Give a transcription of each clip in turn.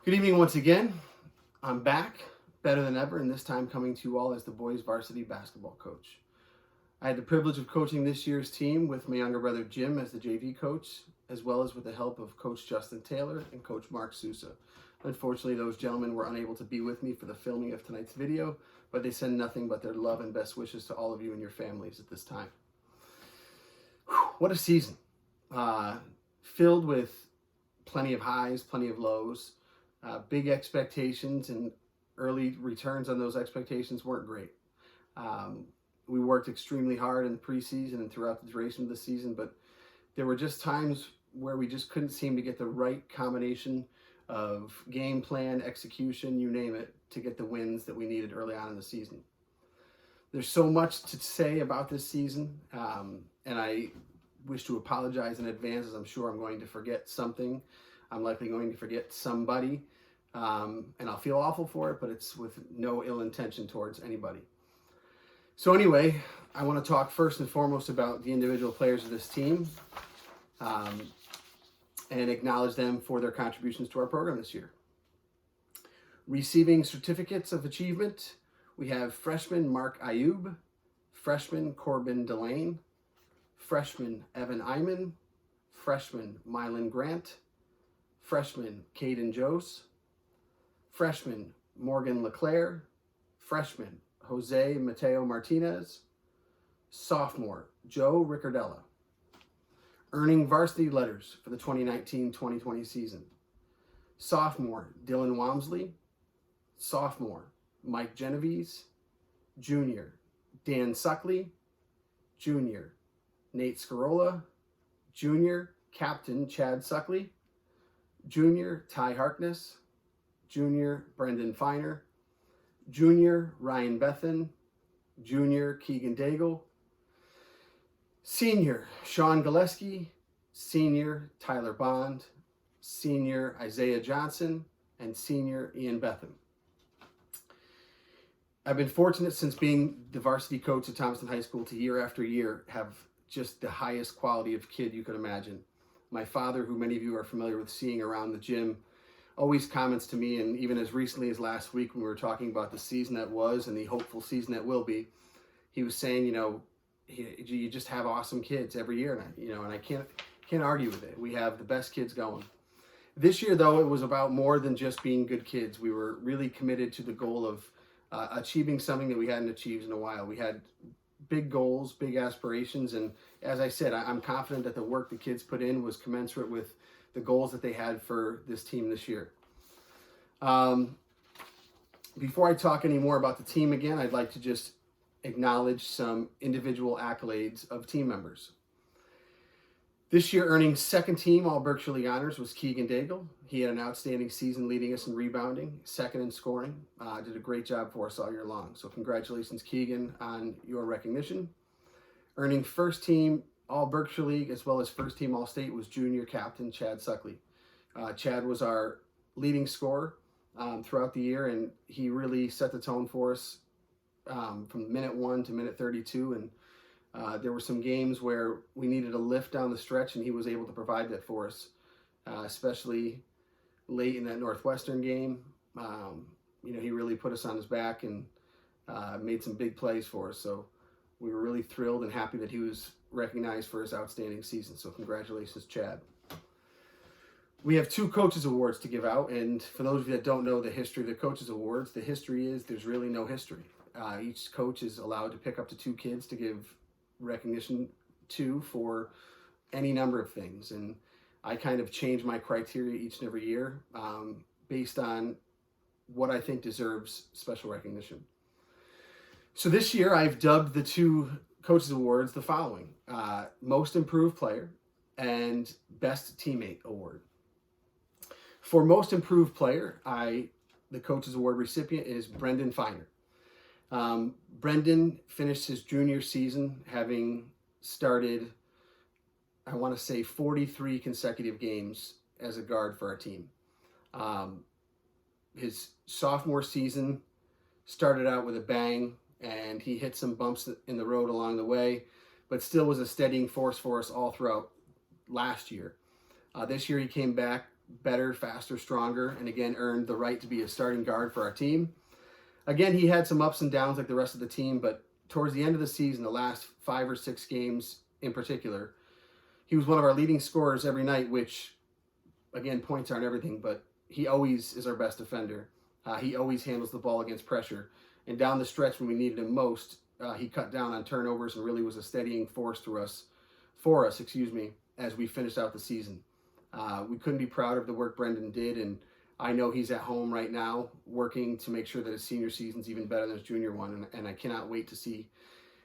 Good evening once again. I'm back, better than ever, and this time coming to you all as the boys varsity basketball coach. I had the privilege of coaching this year's team with my younger brother Jim as the JV coach, as well as with the help of Coach Justin Taylor and Coach Mark Sousa. Unfortunately, those gentlemen were unable to be with me for the filming of tonight's video, but they send nothing but their love and best wishes to all of you and your families at this time. What a season. Filled with plenty of highs, plenty of lows. Big expectations, and early returns on those expectations weren't great. We worked extremely hard in the preseason and throughout the duration of the season, but there were just times where we just couldn't seem to get the right combination of game plan, execution, you name it, to get the wins that we needed early on in the season. There's so much to say about this season, and I wish to apologize in advance, as I'm sure I'm going to forget something. I'm likely going to forget somebody, and I'll feel awful for it, but it's with no ill intention towards anybody. So anyway, I want to talk first and foremost about the individual players of this team and acknowledge them for their contributions to our program this year. Receiving certificates of achievement, we have freshman Mark Ayub, freshman Corbin Delane, freshman Evan Iman, freshman Mylan Grant, freshman Caden Jose, freshman Morgan LeClaire, freshman Jose Mateo Martinez, sophomore Joe Ricardella. Earning varsity letters for the 2019-2020 season: sophomore Dylan Wamsley, sophomore Mike Genovese, junior Dan Suckley, junior Nate Scarola, junior Captain Chad Suckley, junior Ty Harkness, junior Brendan Feiner, junior Ryan Bethan, junior Keegan Daigle, senior Sean Gillespie, senior Tyler Bond, senior Isaiah Johnson, and senior Ian Betham. I've been fortunate since being the varsity coach at Thomaston High School to year after year have just the highest quality of kid you could imagine. My father, who many of you are familiar with seeing around the gym, always comments to me, and even as recently as last week when we were talking about the season that was and the hopeful season that will be, he was saying, you just have awesome kids every year, and I can't argue with it. We have the best kids going. This year, though, it was about more than just being good kids. We were really committed to the goal of achieving something that we hadn't achieved in a while. We had big goals, big aspirations, and as I said, I'm confident that the work the kids put in was commensurate with the goals that they had for this team this year. Before I talk any more about the team again, I'd like to just acknowledge some individual accolades of team members. This year, earning second team All Berkshire League honors was Keegan Daigle. He had an outstanding season leading us in rebounding, second in scoring. Did a great job for us all year long. So congratulations, Keegan, on your recognition. Earning first team All Berkshire League as well as first team All State was junior captain Chad Suckley. Chad was our leading scorer throughout the year, and he really set the tone for us from minute 1 to minute 32. And there were some games where we needed a lift down the stretch, and he was able to provide that for us, especially late in that Northwestern game. He really put us on his back and made some big plays for us. So we were really thrilled and happy that he was recognized for his outstanding season. So congratulations, Chad. We have 2 Coaches Awards to give out, and for those of you that don't know the history of the Coaches Awards, the history is there's really no history. Each coach is allowed to pick up to 2 kids to give recognition to for any number of things, and I kind of change my criteria each and every year based on what I think deserves special recognition. So this year I've dubbed the 2 Coaches Awards the following: Most Improved Player and Best Teammate Award. For Most Improved Player, the Coaches Award recipient is Brendan Feiner. Brendan finished his junior season having started, I want to say, 43 consecutive games as a guard for our team. His sophomore season started out with a bang, and he hit some bumps in the road along the way, but still was a steadying force for us all throughout last year. This year he came back better, faster, stronger, and again earned the right to be a starting guard for our team. Again, he had some ups and downs like the rest of the team, but towards the end of the season, the last 5 or 6 games in particular, he was one of our leading scorers every night, which, again, points aren't everything, but he always is our best defender. He always handles the ball against pressure. And down the stretch when we needed him most, he cut down on turnovers and really was a steadying force for us, as we finished out the season. We couldn't be prouder of the work Brendan did, and I know he's at home right now working to make sure that his senior season's even better than his junior one, and I cannot wait to see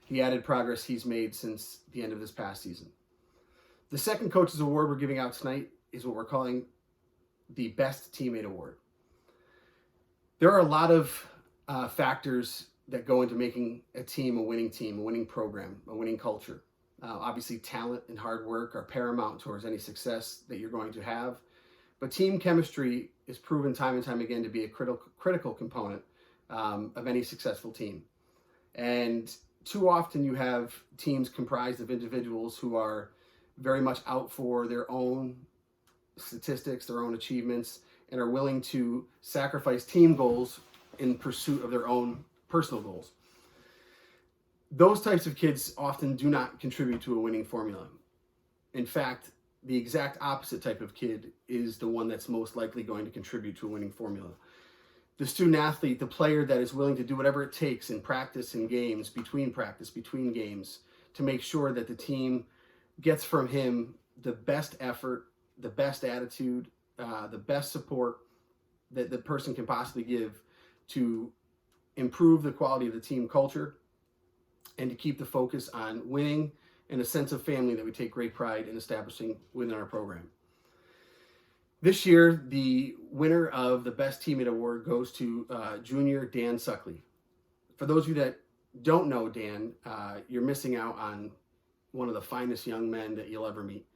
the added progress he's made since the end of this past season. The second Coach's Award we're giving out tonight is what we're calling the Best Teammate Award. There are a lot of factors that go into making a team, a winning program, a winning culture. Obviously, talent and hard work are paramount towards any success that you're going to have. But team chemistry is proven time and time again to be a critical component of any successful team. And too often you have teams comprised of individuals who are very much out for their own statistics, their own achievements, and are willing to sacrifice team goals in pursuit of their own personal goals. Those types of kids often do not contribute to a winning formula. In fact, the exact opposite type of kid is the one that's most likely going to contribute to a winning formula. The student athlete, the player that is willing to do whatever it takes in practice and games, between games, to make sure that the team gets from him the best effort, the best attitude, the best support that the person can possibly give to improve the quality of the team culture and to keep the focus on winning and a sense of family that we take great pride in establishing within our program. This year, the winner of the Best Teammate Award goes to junior Dan Suckley. For those of you that don't know Dan, you're missing out on one of the finest young men that you'll ever meet.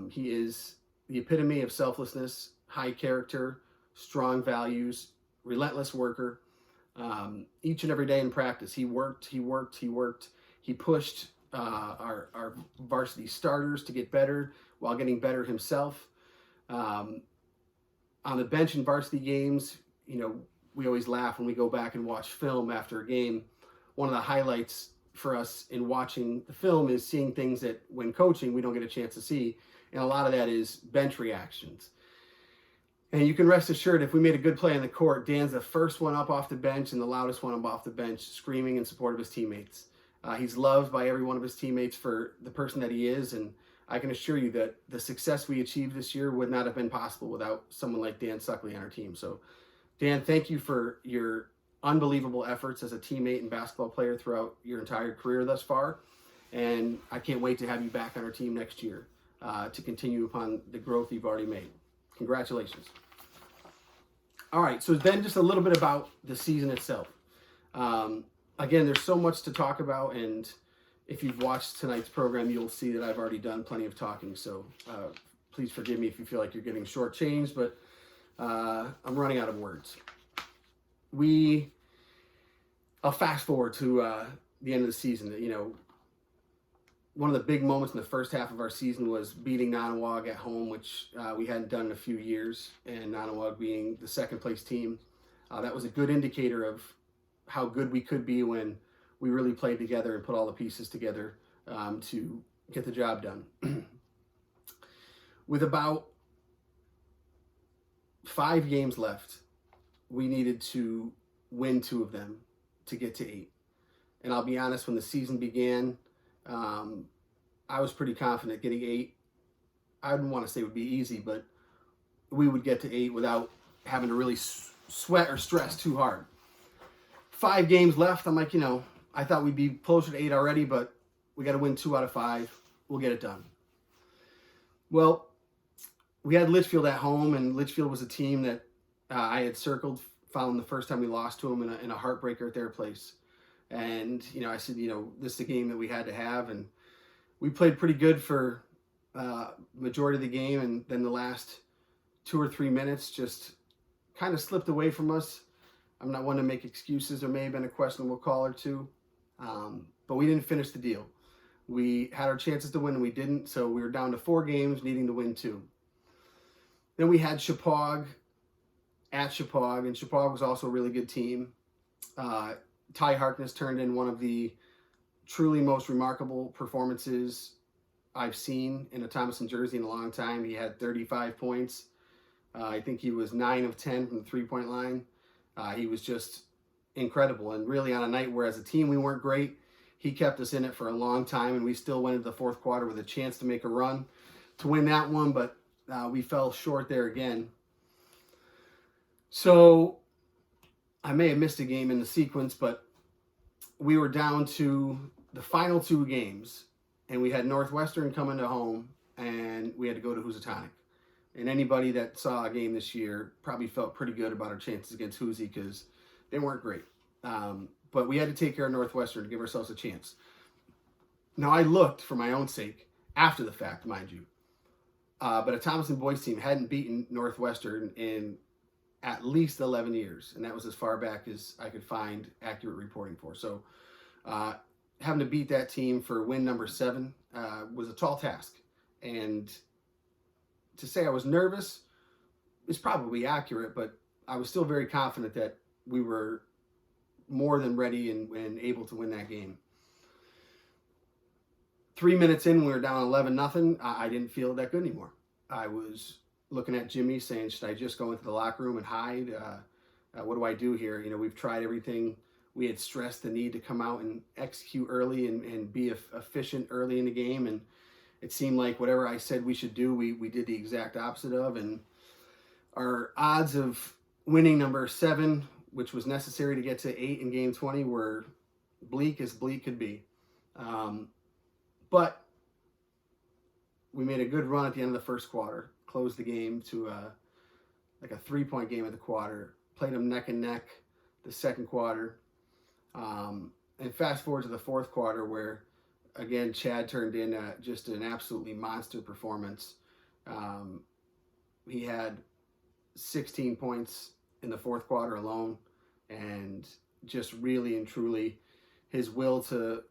He is the epitome of selflessness, high character, strong values, relentless worker. Each and every day in practice, he worked. He pushed our varsity starters to get better while getting better himself. On the bench in varsity games, we always laugh when we go back and watch film after a game. One of the highlights for us in watching the film is seeing things that when coaching we don't get a chance to see, and a lot of that is bench reactions. And you can rest assured, if we made a good play on the court, Dan's the first one up off the bench and the loudest one up off the bench, screaming in support of his teammates. He's loved by every one of his teammates for the person that he is, and I can assure you that the success we achieved this year would not have been possible without someone like Dan Suckley on our team. So, Dan, thank you for your unbelievable efforts as a teammate and basketball player throughout your entire career thus far, and I can't wait to have you back on our team next year to continue upon the growth you've already made. Congratulations. All right, so then just a little bit about the season itself. Again, there's so much to talk about, and if you've watched tonight's program, you'll see that I've already done plenty of talking, so please forgive me if you feel like you're getting shortchanged, but I'm running out of words. I'll fast forward to the end of the season. One of the big moments in the first half of our season was beating Nonawag at home, which we hadn't done in a few years, and Nonawag being the second place team. That was a good indicator of how good we could be when we really played together and put all the pieces together to get the job done. With about 5 games left, we needed to win 2 of them to get to 8. And I'll be honest, when the season began, I was pretty confident getting 8. I wouldn't want to say it would be easy, but we would get to 8 without having to really sweat or stress too hard. 5 games left. I'm like, I thought we'd be closer to 8 already, but we got to win 2 out of 5. We'll get it done. Well, we had Litchfield at home, and Litchfield was a team that I had circled following the first time we lost to them in a heartbreaker at their place. And, I said, this is the game that we had to have. And we played pretty good for majority of the game. And then the last 2 or 3 minutes just kind of slipped away from us. I'm not one to make excuses. There may have been a questionable call or two. But we didn't finish the deal. We had our chances to win and we didn't. So we were down to 4 games, needing to win 2. Then we had Chippewa at Chippewa, and Chippewa was also a really good team. Ty Harkness turned in one of the truly most remarkable performances I've seen in a Thomaston jersey in a long time. He had 35 points. I think he was 9 of 10 from the three-point line. He was just incredible. And really on a night where as a team we weren't great, he kept us in it for a long time, and we still went into the fourth quarter with a chance to make a run to win that one, but we fell short there again. So I may have missed a game in the sequence, but we were down to the final two games, and we had Northwestern coming to home, and we had to go to Housatonic. And anybody that saw a game this year probably felt pretty good about our chances against Hoosie because they weren't great. But we had to take care of Northwestern to give ourselves a chance. Now, I looked for my own sake after the fact, mind you. But a Thomaston boys team hadn't beaten Northwestern in at least 11 years. And that was as far back as I could find accurate reporting for. So having to beat that team for win number 7 was a tall task. And to say I was nervous is probably accurate, but I was still very confident that we were more than ready and able to win that game. 3 minutes in, we were down 11-0. I didn't feel that good anymore. I was looking at Jimmy saying, should I just go into the locker room and hide? What do I do here? You know, we've tried everything. We had stressed the need to come out and execute early and be efficient early in the game. And it seemed like whatever I said we should do, we did the exact opposite of. And our odds of winning number 7, which was necessary to get to 8 in game 20, were bleak as bleak could be. But we made a good run at the end of the first quarter, closed the game to like a 3-point game at the quarter, played them neck and neck the second quarter. And fast forward to the fourth quarter where, again, Chad turned in just an absolutely monster performance. He had 16 points in the fourth quarter alone, and just really and truly his will to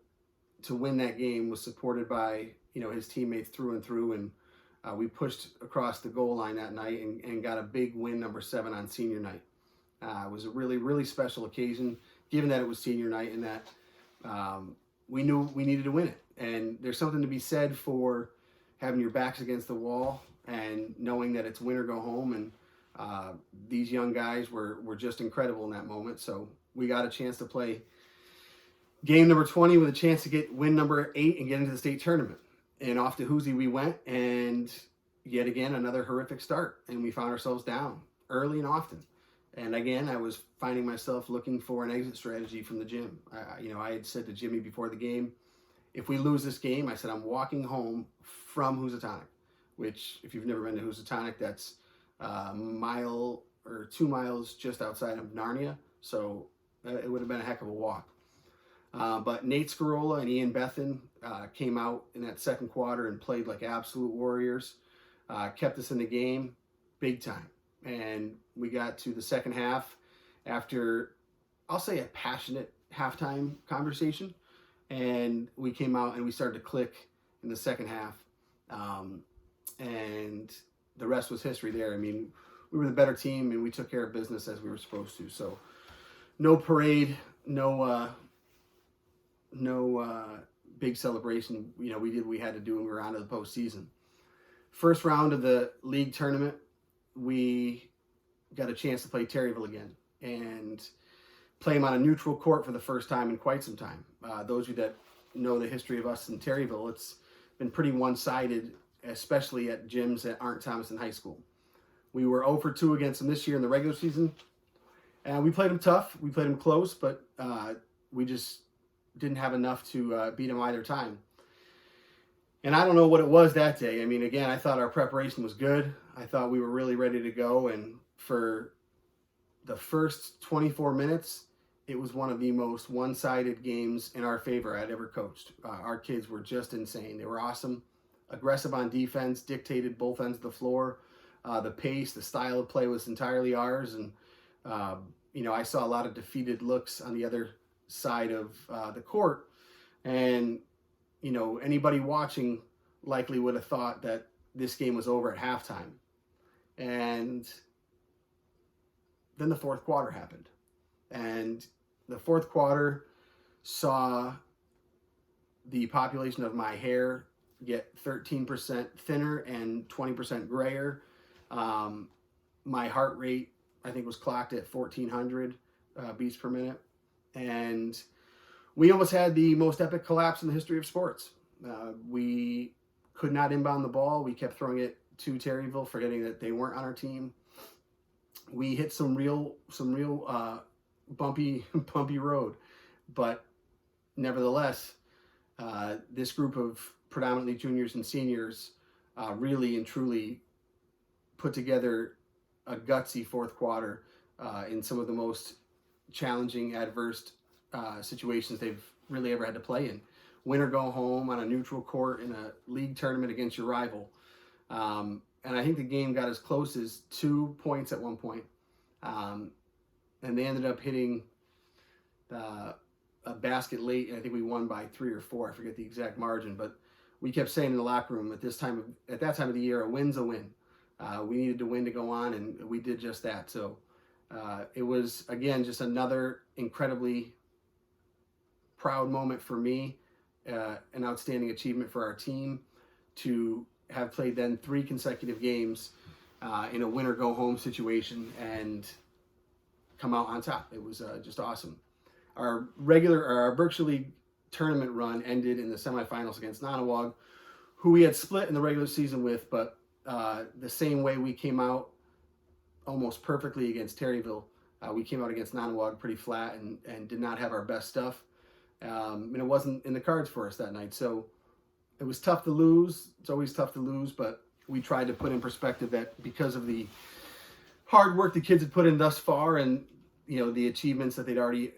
win that game was supported by, you know, his teammates through and through. And we pushed across the goal line that night and got a big win, number 7 on senior night. It was a really, really special occasion, given that it was senior night and that we knew we needed to win it. And there's something to be said for having your backs against the wall and knowing that it's win or go home. And these young guys were just incredible in that moment. So we got a chance to play game number 20 with a chance to get win number 8 and get into the state tournament. And off to Hoosie we went, and yet again, another horrific start. And we found ourselves down early and often. And again, I was finding myself looking for an exit strategy from the gym. I had said to Jimmy before the game, if we lose this game, I said, I'm walking home from Housatonic, which if you've never been to Housatonic, that's a mile or 2 miles just outside of Narnia. So it would have been a heck of a walk. But Nate Scarola and Ian Bethan came out in that second quarter and played like absolute warriors, kept us in the game big time. And we got to the second half after, I'll say, a passionate halftime conversation. And we came out and we started to click in the second half. And the rest was history there. I mean, we were the better team and we took care of business as we were supposed to. So no parade, no big celebration. You know, we did what we had to do and we were on to the postseason. First round of the league tournament, we got a chance to play Terryville again and play them on a neutral court for the first time in quite some time. Those of you that know the history of us in Terryville, it's been pretty one-sided, especially at gyms that aren't Thomaston High School. We were 0 for 2 against them this year in the regular season, and we played them tough. We played them close, but we just didn't have enough to beat them either time. And I don't know what it was that day. I mean, again, I thought our preparation was good. I thought we were really ready to go. And for the first 24 minutes, it was one of the most one-sided games in our favor I'd ever coached. Our kids were just insane. They were awesome, aggressive on defense, dictated both ends of the floor. The pace, the style of play was entirely ours. And, I saw a lot of defeated looks on the other side of the court. And, anybody watching likely would have thought that this game was over at halftime. And then the fourth quarter happened. And the fourth quarter saw the population of my hair get 13% thinner and 20% grayer. My heart rate, I think, was clocked at 1,400 beats per minute. And we almost had the most epic collapse in the history of sports. We could not inbound the ball. We kept throwing it to Terryville, forgetting that they weren't on our team. We hit some real bumpy road, but nevertheless, this group of predominantly juniors and seniors really and truly put together a gutsy fourth quarter in some of the most challenging, adverse situations they've really ever had to play in. Win or go home on a neutral court in a league tournament against your rival. And I think the game got as close as 2 points at one point. And they ended up hitting a basket late. I think we won by 3 or 4. I forget the exact margin, but we kept saying in the locker room at that time of the year, a win's a win. We needed to win to go on, and we did just that. So it was, again, just another incredibly proud moment for me, an outstanding achievement for our team to have played then 3 consecutive games in a win or go home situation and come out on top. It was just awesome. Our Berkshire League tournament run ended in the semifinals against Nonawog, who we had split in the regular season with, but the same way we came out almost perfectly against Terryville, we came out against Nonawog pretty flat and did not have our best stuff. And it wasn't in the cards for us that night. So it was tough to lose. It's always tough to lose, but we tried to put in perspective that because of the hard work the kids had put in thus far and, you know, the achievements that they've already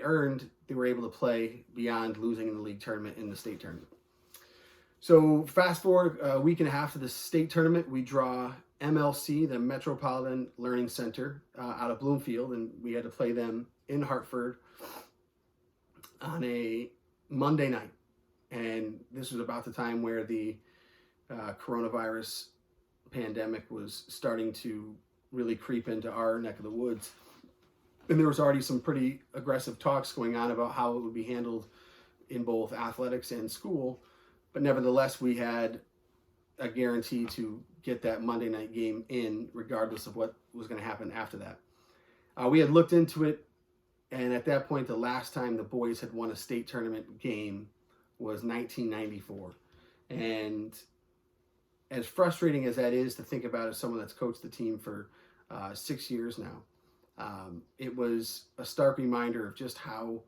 earned, they were able to play beyond losing in the league tournament in the state tournament. So fast forward a week and a half to the state tournament, we draw MLC, the Metropolitan Learning Center, out of Bloomfield, and we had to play them in Hartford on a Monday night. And this was about the time where the coronavirus pandemic was starting to really creep into our neck of the woods. And there was already some pretty aggressive talks going on about how it would be handled in both athletics and school. But nevertheless, we had a guarantee to get that Monday night game in, regardless of what was going to happen after that. We had looked into it, and at that point, the last time the boys had won a state tournament game was 1994. And as frustrating as that is to think about as someone that's coached the team for 6 years now, it was a stark reminder of just how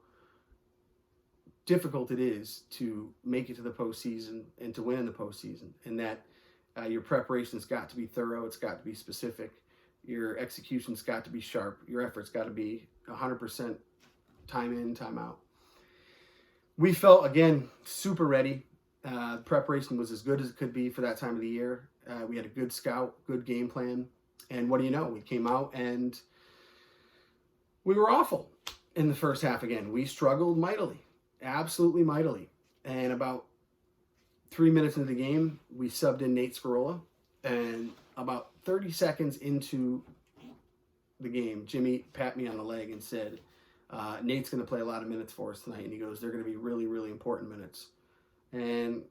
difficult it is to make it to the postseason and to win in the postseason, and that your preparation's got to be thorough, it's got to be specific, your execution's got to be sharp, your effort's got to be 100% time in, time out. We felt, again, super ready. Preparation was as good as it could be for that time of the year. We had a good scout, good game plan, and what do you know? We came out and we were awful in the first half again. We struggled mightily. Absolutely mightily. And about 3 minutes into the game, we subbed in Nate Scarola. And about 30 seconds into the game, Jimmy pat me on the leg and said, Nate's going to play a lot of minutes for us tonight. And he goes, they're going to be really, really important minutes. And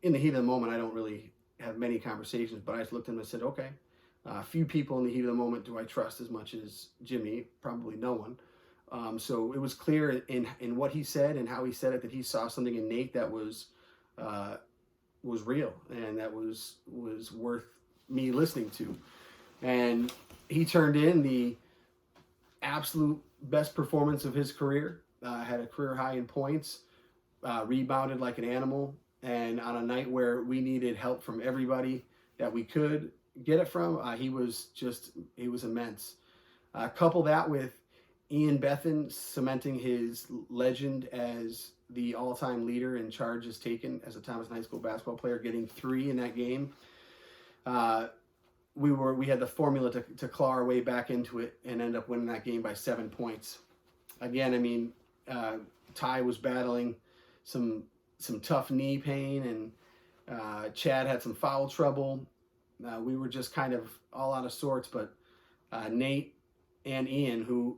in the heat of the moment, I don't really have many conversations, but I just looked at him and said, okay. A few people in the heat of the moment do I trust as much as Jimmy? Probably no one. So it was clear in what he said and how he said it that he saw something in Nate that was real and that was worth me listening to. And he turned in the absolute best performance of his career. Had a career high in points, rebounded like an animal, and on a night where we needed help from everybody that we could get it from, he was immense. Couple that with Ian Bethan cementing his legend as the all-time leader in charges taken as a Thomaston High School basketball player, getting 3 in that game. We had the formula to claw our way back into it and end up winning that game by 7 points. Again, I mean, Ty was battling some tough knee pain, and Chad had some foul trouble. We were just kind of all out of sorts, but Nate and Ian, who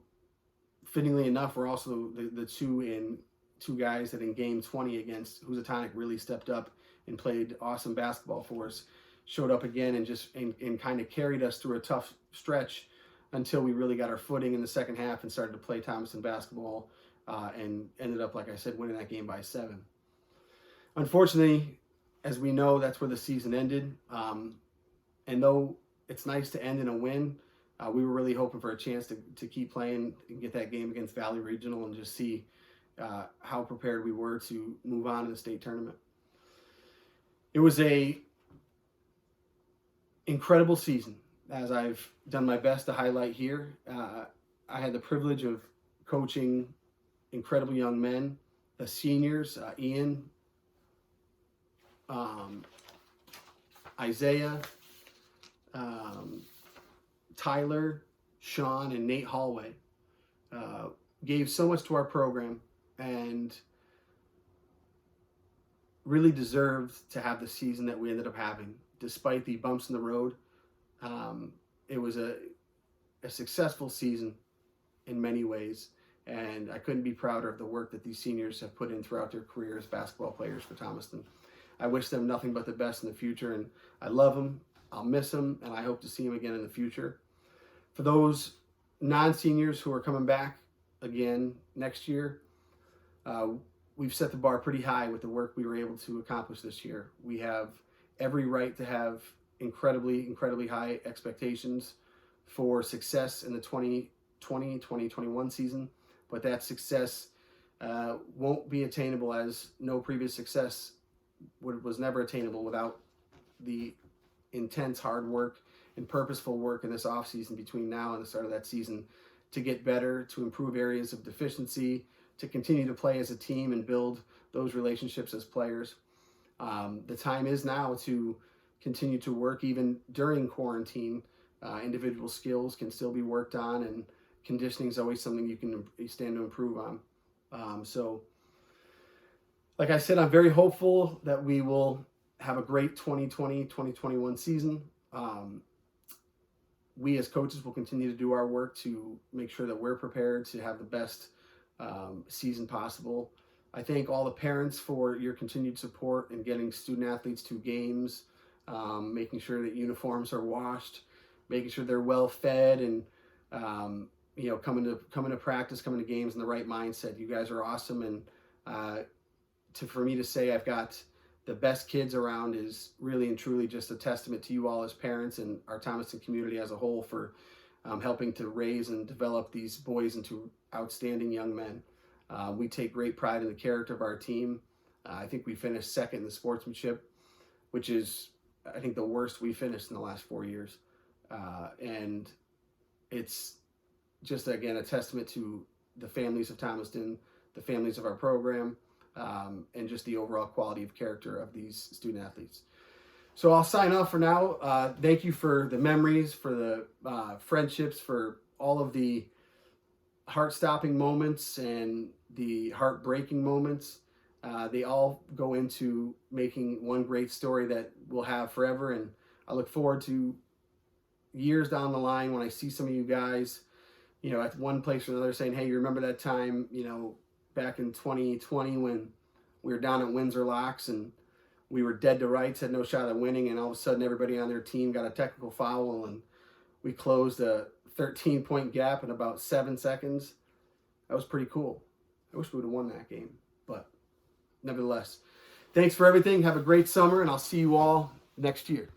fittingly enough were also the two guys that in game 20 against Housatonic really stepped up and played awesome basketball for us, showed up again and kind of carried us through a tough stretch until we really got our footing in the second half and started to play Thomaston basketball, and ended up, like I said, winning that game by 7. Unfortunately, as we know, that's where the season ended. And though it's nice to end in a win, we were really hoping for a chance to keep playing and get that game against Valley Regional and just see how prepared we were to move on in the state tournament. It was a incredible season, as I've done my best to highlight here. I had the privilege of coaching incredible young men, the seniors, Ian, Isaiah, Tyler, Sean, and Nate Hallway. Gave so much to our program and really deserved to have the season that we ended up having. Despite the bumps in the road, it was a successful season in many ways, and I couldn't be prouder of the work that these seniors have put in throughout their career as basketball players for Thomaston. I wish them nothing but the best in the future, and I love them, I'll miss them, and I hope to see them again in the future. For those non-seniors who are coming back again next year, we've set the bar pretty high with the work we were able to accomplish this year. We have every right to have incredibly, incredibly high expectations for success in the 2020-2021 season, but that success won't be attainable, as no previous success was never attainable without the intense hard work and purposeful work in this offseason between now and the start of that season to get better, to improve areas of deficiency, to continue to play as a team and build those relationships as players. The time is now to continue to work even during quarantine. Individual skills can still be worked on, and conditioning is always something you can stand to improve on. So, like I said, I'm very hopeful that we will have a great 2020-2021 season. We as coaches will continue to do our work to make sure that we're prepared to have the best season possible. I thank all the parents for your continued support in getting student athletes to games, making sure that uniforms are washed, making sure they're well fed, and coming to practice, coming to games in the right mindset. You guys are awesome, and for me to say I've got the best kids around is really and truly just a testament to you all as parents and our Thomaston community as a whole for helping to raise and develop these boys into outstanding young men. We take great pride in the character of our team. I think we finished second in the sportsmanship, which is, I think, the worst we finished in the last 4 years. And it's just, again, a testament to the families of Thomaston, the families of our program, and just the overall quality of character of these student athletes. So I'll sign off for now. Thank you for the memories, for the friendships, for all of the heart-stopping moments and the heartbreaking moments. They all go into making one great story that we'll have forever, and I look forward to years down the line when I see some of you guys, at one place or another saying, hey, you remember that time, back in 2020 when we were down at Windsor Locks and we were dead to rights, had no shot at winning, and all of a sudden everybody on their team got a technical foul and we closed a 13-point gap in about 7 seconds. That was pretty cool. I wish we would have won that game, but nevertheless, thanks for everything. Have a great summer, and I'll see you all next year.